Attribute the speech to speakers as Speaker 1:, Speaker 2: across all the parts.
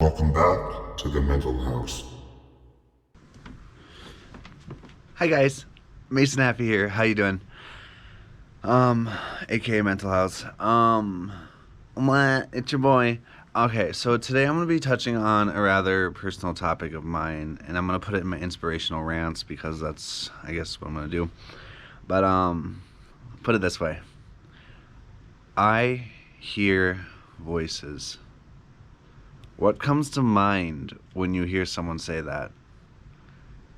Speaker 1: Welcome back to the MentalHouse.
Speaker 2: Hi guys, Maison Haffie here. How you doing? AKA MentalHouse. It's your boy. Okay, so today I'm gonna be touching on a rather personal topic of mine, and I'm gonna put it in my inspirational rants because that's, I guess, what I'm gonna do. But put it this way: I hear voices. What comes to mind when you hear someone say that?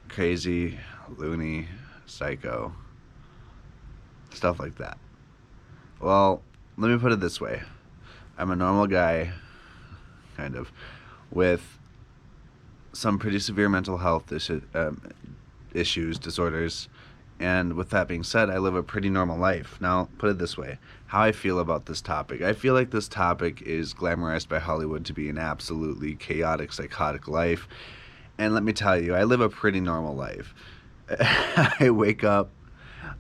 Speaker 2: Crazy, loony, psycho, stuff like that. Well, let me put it this way. I'm a normal guy, kind of, with some pretty severe mental health issues, disorders, and with that being said, I live a pretty normal life. Now, put it this way, how I feel about this topic. I feel like this topic is glamorized by Hollywood to be an absolutely chaotic, psychotic life. And let me tell you, I live a pretty normal life. I wake up,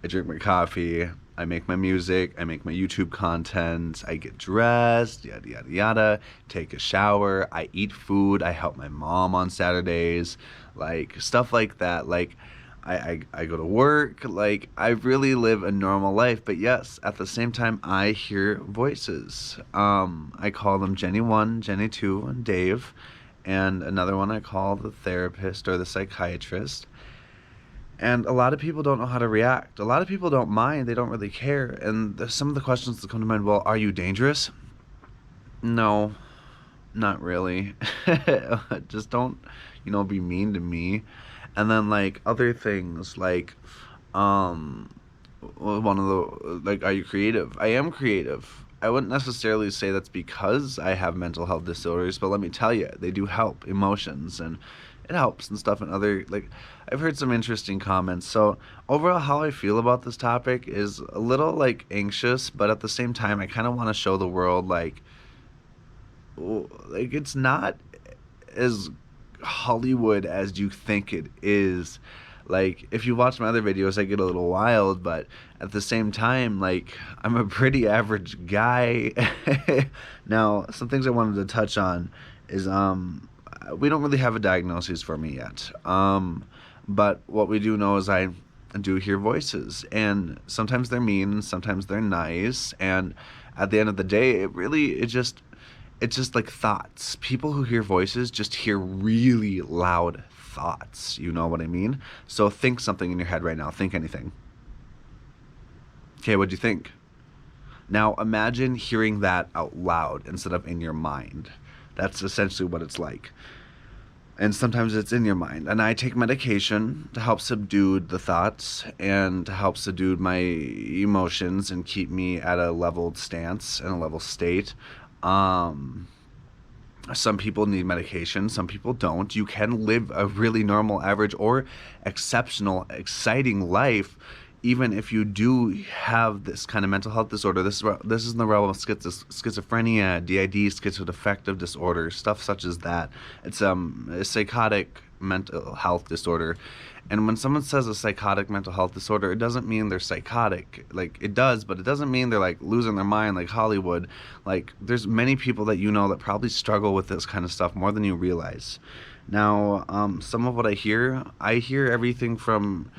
Speaker 2: I drink my coffee, I make my music, I make my YouTube content, I get dressed, yada yada yada, take a shower, I eat food, I help my mom on Saturdays, like stuff like that. Like I go to work, like I really live a normal life. But yes, at the same time I hear voices. I call them Jenny 1, Jenny 2, and Dave. And another one I call the therapist or the psychiatrist. And a lot of people don't know how to react. A lot of people don't mind. They don't really care. And some of the questions that come to mind, well, are you dangerous? No, not really. Just don't, be mean to me. And then, like, other things, like, one of the, like, are you creative? I am creative. I wouldn't necessarily say that's because I have mental health disorders, but let me tell you, they do help emotions, and it helps and stuff. And other, like, I've heard some interesting comments. So overall, how I feel about this topic is a little, like, anxious, but at the same time, I kind of want to show the world, like, it's not as Hollywood as you think it is. Like, if you watch my other videos, I get a little wild, but at the same time, like, I'm a pretty average guy. Now, some things I wanted to touch on is, we don't really have a diagnosis for me yet. But what we do know is I do hear voices, and sometimes they're mean, sometimes they're nice, and at the end of the day, it's just like thoughts. People who hear voices just hear really loud thoughts. You know what I mean? So think something in your head right now. Think anything. Okay, what'd you think? Now imagine hearing that out loud instead of in your mind. That's essentially what it's like. And sometimes it's in your mind. And I take medication to help subdue the thoughts and to help subdue my emotions and keep me at a leveled stance and a level state. Some people need medication, some people don't. You can live a really normal, average, or exceptional, exciting life even if you do have this kind of mental health disorder. This is in the realm of schizophrenia, DID, schizoaffective disorder, stuff such as that. It's a psychotic mental health disorder. And when someone says a psychotic mental health disorder, it doesn't mean they're psychotic. Like, it does, but it doesn't mean they're, like, losing their mind like Hollywood. Like, there's many people that that probably struggle with this kind of stuff more than you realize. Now, some of what I hear everything from,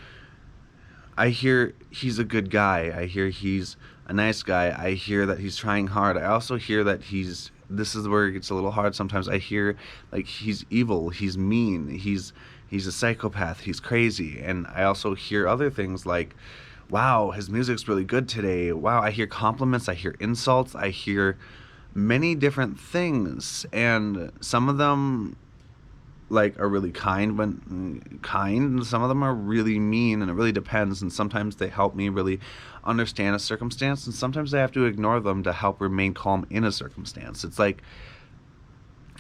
Speaker 2: I hear he's a good guy. I hear he's a nice guy. I hear that he's trying hard. I also hear that this is where it gets a little hard sometimes. I hear, like, he's evil, he's mean, he's a psychopath, he's crazy. And I also hear other things like, wow, his music's really good today. Wow, I hear compliments, I hear insults, I hear many different things. And some of them, like, are really kind, and some of them are really mean, and it really depends. And sometimes they help me really understand a circumstance, and sometimes I have to ignore them to help remain calm in a circumstance.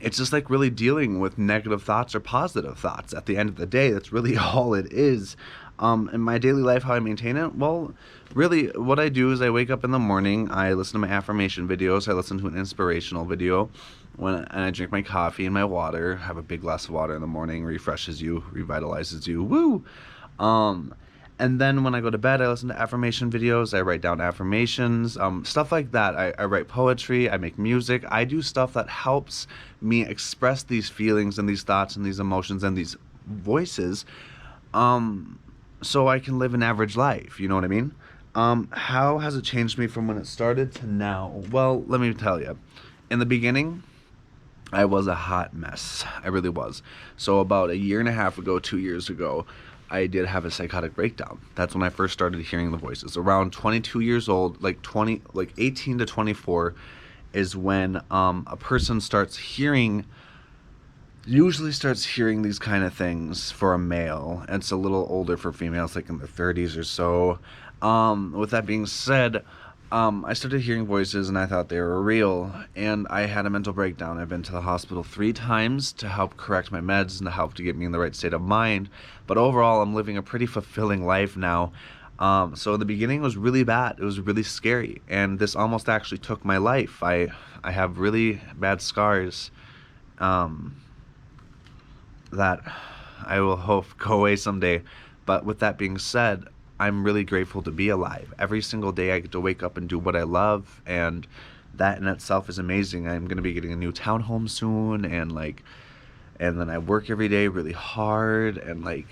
Speaker 2: It's just like really dealing with negative thoughts or positive thoughts. At the end of the day, that's really all it is. In my daily life, how I maintain it? Well, really, what I do is I wake up in the morning, I listen to my affirmation videos, I listen to an inspirational video, and I drink my coffee and my water, have a big glass of water in the morning, refreshes you, revitalizes you, woo! And then when I go to bed, I listen to affirmation videos. I write down affirmations, stuff like that. I write poetry. I make music. I do stuff that helps me express these feelings and these thoughts and these emotions and these voices, so I can live an average life. You know what I mean? How has it changed me from when it started to now? Well, let me tell you. In the beginning, I was a hot mess. I really was. So about a year and a half ago, 2 years ago, I did have a psychotic breakdown. That's when I first started hearing the voices. Around 22 years old, like 18 to 24 is when a person usually starts hearing these kind of things for a male. And it's a little older for females, like in their 30s or so. With that being said, I started hearing voices and I thought they were real, and I had a mental breakdown. I've been to the hospital 3 times to help correct my meds and to help to get me in the right state of mind. But overall, I'm living a pretty fulfilling life now. So in the beginning, it was really bad. It was really scary, and this almost actually took my life. I have really bad scars that I will hope go away someday. But with that being said, I'm really grateful to be alive. Every single day I get to wake up and do what I love, and that in itself is amazing. I'm going to be getting a new townhome soon, and then I work every day really hard, and I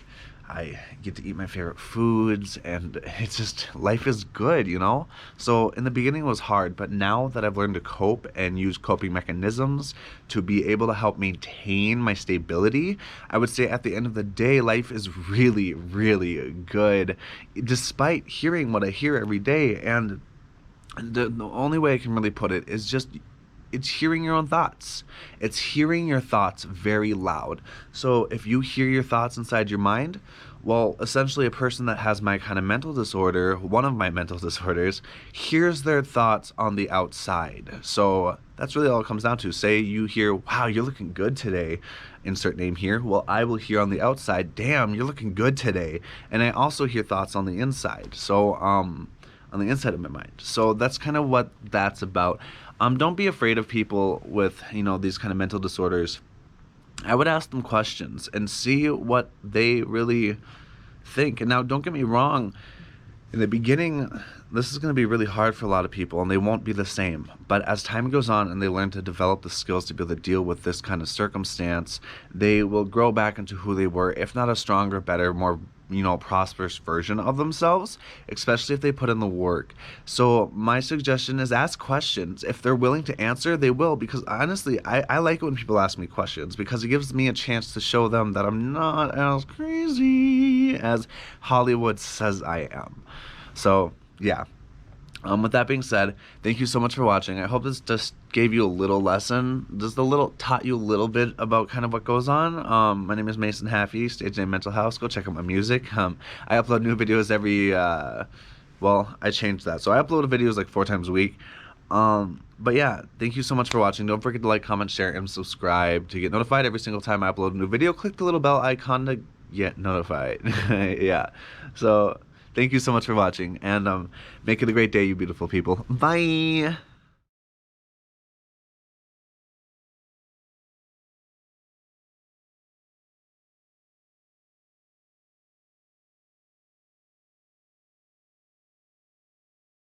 Speaker 2: get to eat my favorite foods, and it's just, life is good, you know? So in the beginning it was hard, but now that I've learned to cope and use coping mechanisms to be able to help maintain my stability, I would say at the end of the day, life is really, really good, despite hearing what I hear every day. And the only way I can really put it is just, it's hearing your own thoughts. It's hearing your thoughts very loud. So if you hear your thoughts inside your mind, well, essentially a person that has my kind of mental disorder, one of my mental disorders, hears their thoughts on the outside. So that's really all it comes down to. Say you hear, wow, you're looking good today, insert name here. Well, I will hear on the outside, damn, you're looking good today. And I also hear thoughts on the inside. So, on the inside of my mind. So that's kind of what that's about. Don't be afraid of people with, these kind of mental disorders. I would ask them questions and see what they really think. And now, don't get me wrong, in the beginning, this is going to be really hard for a lot of people, and they won't be the same. But as time goes on and they learn to develop the skills to be able to deal with this kind of circumstance, they will grow back into who they were, if not a stronger, better, more prosperous version of themselves, especially if they put in the work. So my suggestion is ask questions. If they're willing to answer, they will, because honestly, I like it when people ask me questions, because it gives me a chance to show them that I'm not as crazy as Hollywood says I am. So yeah. With that being said, thank you so much for watching. I hope this just gave you a little lesson, taught you a little bit about kind of what goes on. My name is Maison Haffie, stage name MentalHouse. Go check out my music. I upload new videos every, I changed that. So I upload videos like 4 times a week. But yeah, thank you so much for watching. Don't forget to like, comment, share, and subscribe to get notified every single time I upload a new video. Click the little bell icon to get notified. Yeah. So thank you so much for watching, and make it a great day, you beautiful people. Bye!